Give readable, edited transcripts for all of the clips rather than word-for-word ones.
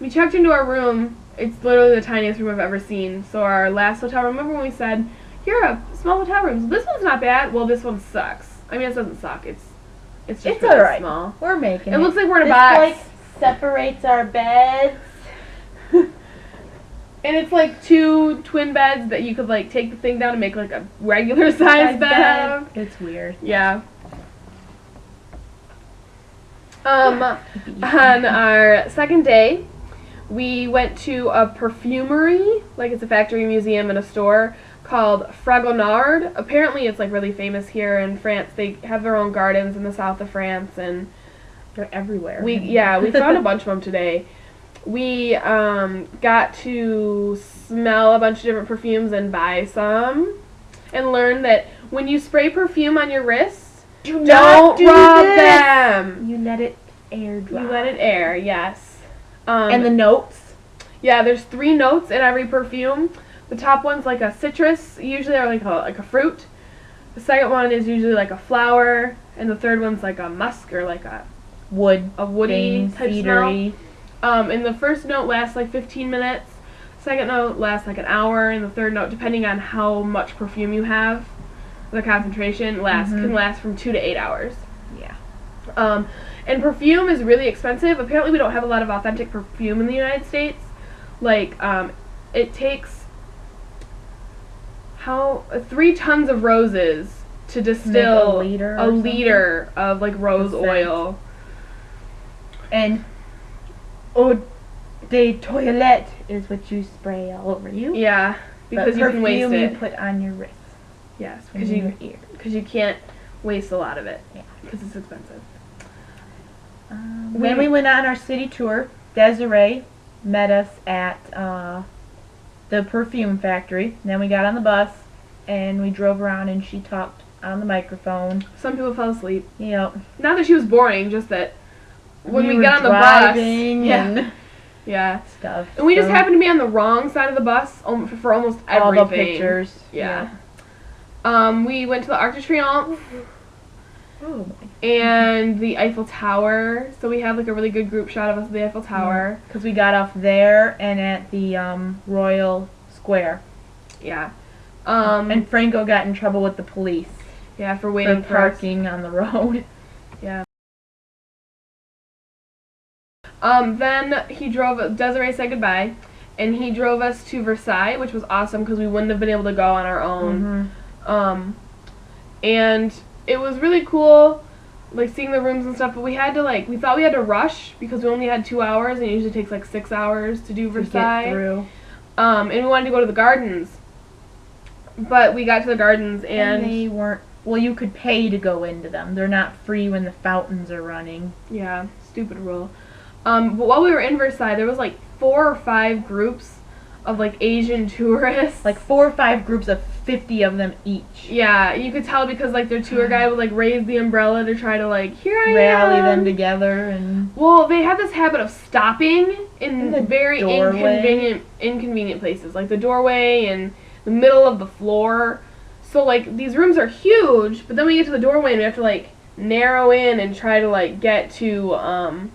we checked into our room. It's literally the tiniest room I've ever seen. So our last hotel room, remember when we said, here are small hotel rooms. This one's not bad. Well, this one sucks. I mean, it doesn't suck. It's just It's really alright. small. We're making it. It looks like we're in a this box. like separates our beds. And it's like 2 twin beds that you could like take the thing down and make like a regular size bed out of. It's weird. Yeah. On our second day, we went to a perfumery, like it's a factory, museum, and a store called Fragonard. Apparently it's like really famous here in France. They have their own gardens in the south of France, and They're everywhere. we found a bunch of them today. We got to smell a bunch of different perfumes and buy some, and learn that when you spray perfume on your wrists, Do don't do rub this. them. You let it air dry. You let it air, yes. And the notes. Yeah, there's 3 notes in every perfume. The top one's like a citrus, usually, or like a fruit. The second one is usually like a flower, and the third one's like a musk or like a woody Thing, type cedary. smell. And the first note lasts like 15 minutes. Second note lasts like an hour, and the third note, depending on how much perfume you have, the concentration can last from 2 to 8 hours. Yeah. And perfume is really expensive. Apparently we don't have a lot of authentic perfume in the United States. Like, it takes 3 tons of roses to distill Make a a or liter of like rose Of scent. oil. And eau de toilette is what you spray all over you. Yeah, because you can waste perfume it. you put on your wrist. Yes, In your ear. because you can't waste a lot of it. Yeah. Because it's expensive. When we went on our city tour, Desiree met us at the perfume factory. And then we got on the bus and we drove around and she talked on the microphone. Some people fell asleep. Yep. Not that she was boring, just that when we were got on the bus, driving yeah, and yeah, stuff. and we just so happened to be on the wrong side of the bus for almost everything. all the pictures. Yeah. We went to the Arc de Triomphe Oh my. and the Eiffel Tower. So we have like a really good group shot of us at the Eiffel Tower. Because we got off there and at the Royal Square. Yeah. And Franco got in trouble with the police yeah, for for waiting for us. parking on the road. Yeah. Then Desiree said goodbye, and he drove us to Versailles, which was awesome because we wouldn't have been able to go on our own. And it was really cool, like seeing the rooms and stuff, but we thought we had to rush because we only had 2 hours, and it usually takes like 6 hours to do To Versailles. get through. And we wanted to go to the gardens. But we got to the gardens And they weren't. Well, you could pay to go into them. They're not free when the fountains are running. yeah, stupid rule. But while we were in Versailles, there was like 4 or 5 groups of like Asian tourists. Like 4 or 5 groups of 50 of them each. Yeah, you could tell because like their tour guide would like raise the umbrella to try to like, here I Rally am. them together and. Well, they have this habit of stopping In the in very doorway. inconvenient places, like the doorway and the middle of the floor. So like these rooms are huge, but then we get to the doorway and we have to like narrow in and try to like get to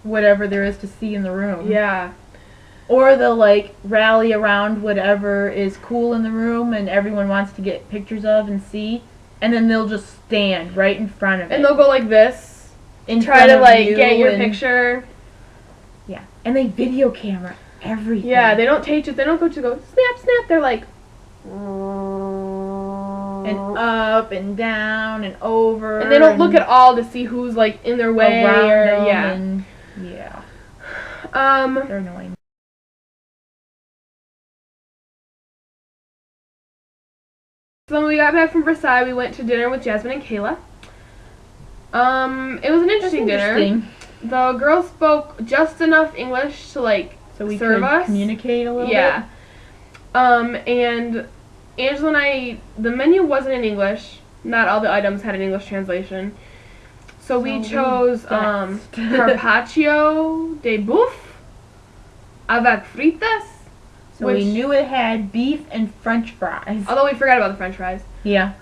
Whatever there is to see in the room. yeah. Or they'll like rally around whatever is cool in the room and everyone wants to get pictures of and see. And then they'll just stand right in front of it. And they'll go like this in try front to of like you get your and- picture. Yeah. And they video camera everything. Yeah, they don't take it. They don't go snap snap. They're like And up and down and over. and they don't look at all to see who's like in their way around or them yeah. and yeah. They're annoying. So when we got back from Versailles, we went to dinner with Jasmine and Kayla. It was an interesting dinner. Interesting. The girls spoke just enough English to like So we serve could us. communicate a little Yeah. And Angela and I, the menu wasn't in English. Not all the items had an English translation. So we So chose guessed. carpaccio de boeuf avec frites. So which, we knew it had beef and French fries. although we forgot about the French fries. Yeah.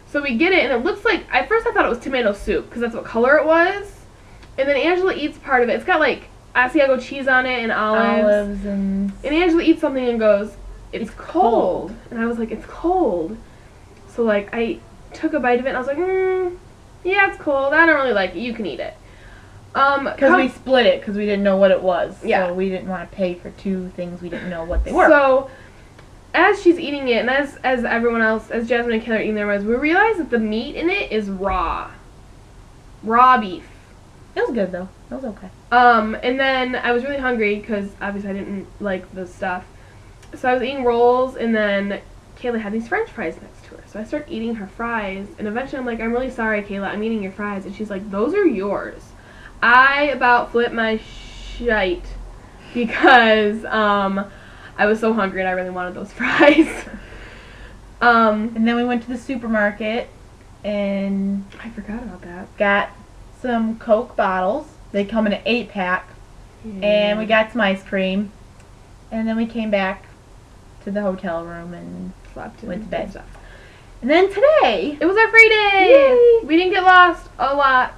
So we get it, and it looks like, at first I thought it was tomato soup, because that's what color it was. And then Angela eats part of it. It's got like Asiago cheese on it and olives. Olives and And Angela eats something and goes, it's It's cold. cold. And I was like, it's cold. So, like, I took a bite of it and I was like, yeah, it's cold. I don't really like it. You can eat it. because we split it because we didn't know what it was. Yeah. So we didn't want to pay for two things we didn't know what they were. So, as she's eating it, and as everyone else, as Jasmine and Kayla are eating their ones, we realize that the meat in it is raw. Raw beef. It was good though. It was okay. And then I was really hungry because obviously I didn't like the stuff. So I was eating rolls, and then Kayla had these French fries next to her. So I start eating her fries, and eventually I'm like, I'm really sorry, Kayla, I'm eating your fries. And she's like, those are yours. I about flipped my shite because I was so hungry and I really wanted those fries. And then we went to the supermarket and I forgot about that. got some Coke bottles. They come in an 8-pack. And we got some ice cream. And then we came back to the hotel room and slept went to and bed. stuff. And then today, It was our free day. Yay. We didn't get lost a lot.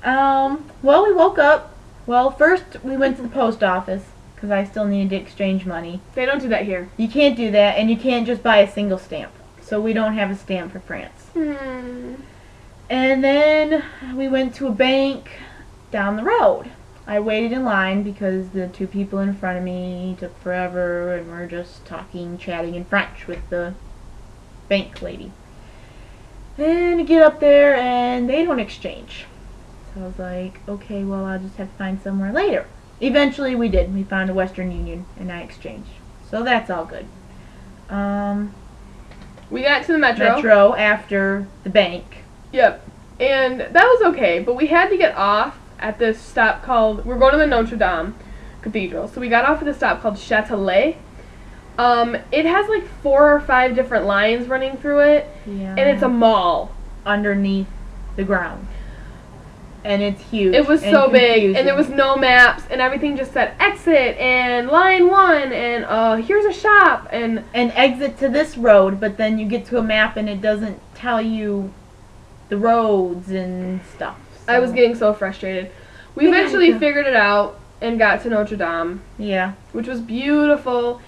well, we woke up. Well, first we went to the post office because I still needed to exchange money. They don't do that here. You can't do that, and you can't just buy a single stamp. So we don't have a stamp for France. And then we went to a bank down the road. I waited in line because the two people in front of me took forever and were just talking, chatting in French with the bank lady. And I get up there and they don't exchange. So I was like, okay, well, I'll just have to find somewhere later. Eventually we did. We found a Western Union and I exchanged. So that's all good. We got to the metro. Metro after the bank. Yep. And that was okay, but we had to get off at this stop called, we're going to the Notre Dame Cathedral. So we got off at this stop called Châtelet. It has like 4 or 5 different lines running through it, Yeah. and it's a mall. Underneath the ground. And it's huge. It was and so big, and there was confusing. no maps, and everything just said exit and line 1, and here's a shop, and an exit to this road, but then you get to a map and it doesn't tell you the roads and stuff. So. I was getting so frustrated. We Yeah, eventually yeah. figured it out and got to Notre Dame, Yeah. which was beautiful,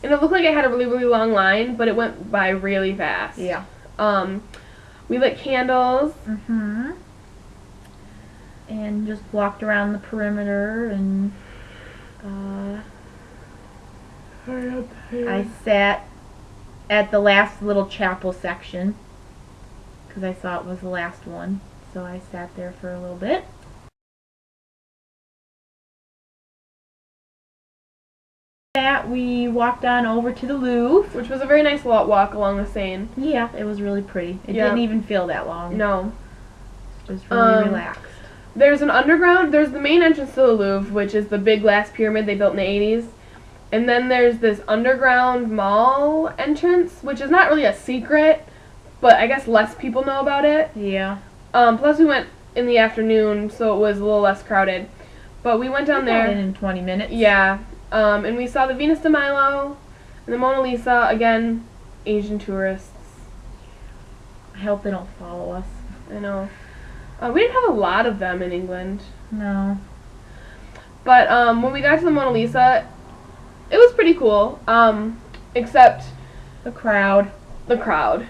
and it looked like it had a really, really long line, but it went by really fast. Yeah. We lit candles. Mhm. And just walked around the perimeter and I sat at the last little chapel section because I saw it was the last one. So I sat there for a little bit. That we walked on over to the Louvre. Which was a very nice walk along the Seine. Yeah, it was really pretty. It Yeah. didn't even feel that long. No. It was really relaxed. There's there's the main entrance to the Louvre, which is the big glass pyramid they built in the 80s. And then there's this underground mall entrance, which is not really a secret, but I guess less people know about it. Yeah. Plus we went in the afternoon, so it was a little less crowded. But we went down We got there. in 20 minutes. Yeah. And we saw the Venus de Milo and the Mona Lisa. Again, Asian tourists. I hope they don't follow us. I know. We didn't have a lot of them in England. No. But when we got to the Mona Lisa, it was pretty cool. Except The crowd. the crowd.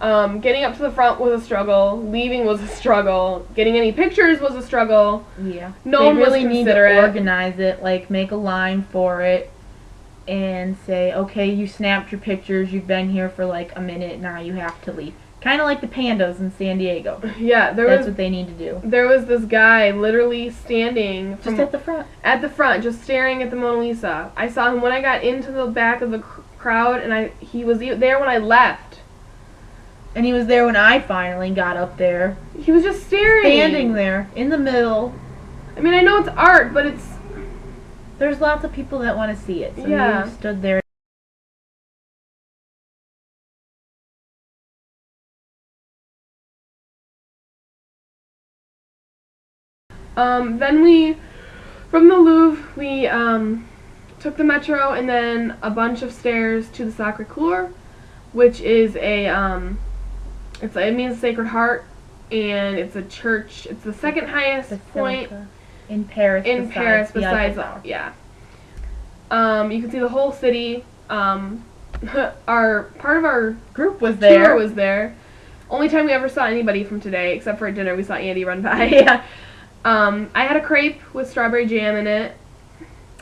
Getting up to the front was a struggle. Leaving was a struggle. Getting any pictures was a struggle. Yeah. No they one was really need to considerate. organize it, like make a line for it and say, okay, you snapped your pictures, you've been here for like a minute, now you have to leave. Kind of like the pandas in San Diego. Yeah, That's what they need to do. there was this guy literally standing Just at the front. at the front, just staring at the Mona Lisa. I saw him when I got into the back of the crowd, and he was there when I left. And he was there when I finally got up there. He was just staring. Standing there, in the middle. I mean, I know it's art, but it's... There's lots of people that want to see it. So Yeah. you stood there. Then from the Louvre, we took the metro and then a bunch of stairs to the Sacré-Cœur, which is it means Sacred Heart, and it's a church. It's the second highest point Basilica. In Paris. in Paris the besides Eiffel Tower. yeah. You can see the whole city. Our part of our Group was there. tour was there. Only time we ever saw anybody from today, except for at dinner, we saw Andy run by. Yeah. I had a crepe with strawberry jam in it.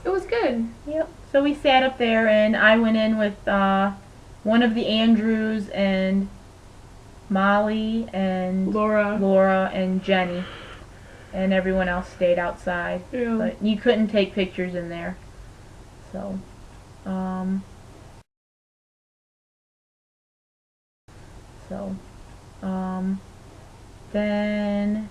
It was good. Yep. So we sat up there, and I went in with one of the Andrews and Molly and Laura. and Jenny, and everyone else stayed outside. Yeah. But you couldn't take pictures in there. So, then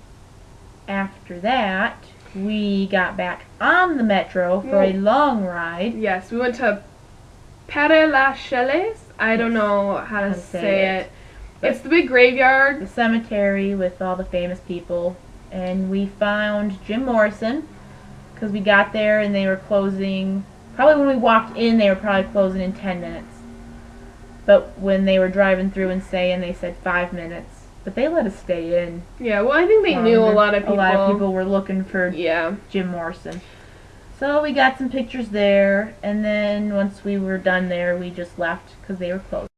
after that, we got back on the metro for a long ride. Yes, we went to Père Lachaise. I don't know how to say it. It's the big graveyard. The cemetery with all the famous people. And we found Jim Morrison because we got there and they were closing. Probably when we walked in, they were probably closing in 10 minutes. But when they were driving through and saying, they said 5 minutes. But they let us stay in. Yeah, well, I think they knew a lot of people. A lot of people were looking for Jim Morrison. So we got some pictures there, and then once we were done there, we just left because they were closed.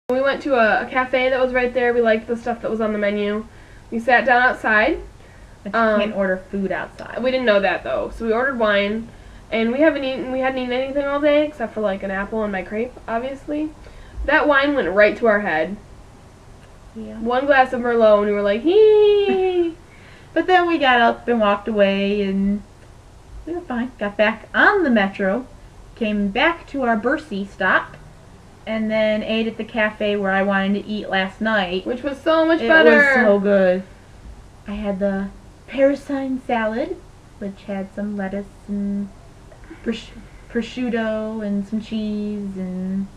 We went to a cafe that was right there. We liked the stuff that was on the menu. We sat down outside. But you can't order food outside. We didn't know that though, so we ordered wine. And we hadn't eaten anything all day except for like an apple and my crepe, obviously. That wine went right to our head. Yeah. One glass of Merlot and we were like, hee. But then we got up and walked away and we were fine. Got back on the metro, came back to our Bercy stop, and then ate at the cafe where I wanted to eat last night. Which was so much better. It was so good. I had the Parisine salad, which had some lettuce and prosciutto and some cheese, and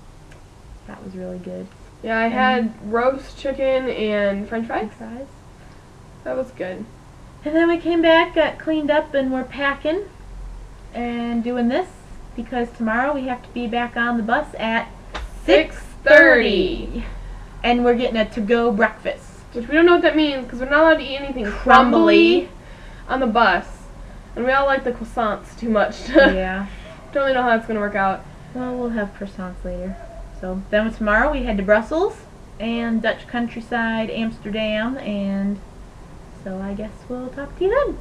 that was really good. Yeah, I had roast chicken and french fries. Fries. That was good. And then we came back, got cleaned up, and we're packing and doing this because tomorrow we have to be back on the bus at 6:30. And we're getting a to-go breakfast. Which we don't know what that means because we're not allowed to eat anything crumbly on the bus. And we all like the croissants too much. Yeah. Don't really know how that's going to work out. Well, we'll have croissants later. So then tomorrow we head to Brussels and Dutch countryside, Amsterdam, and so I guess we'll talk to you then.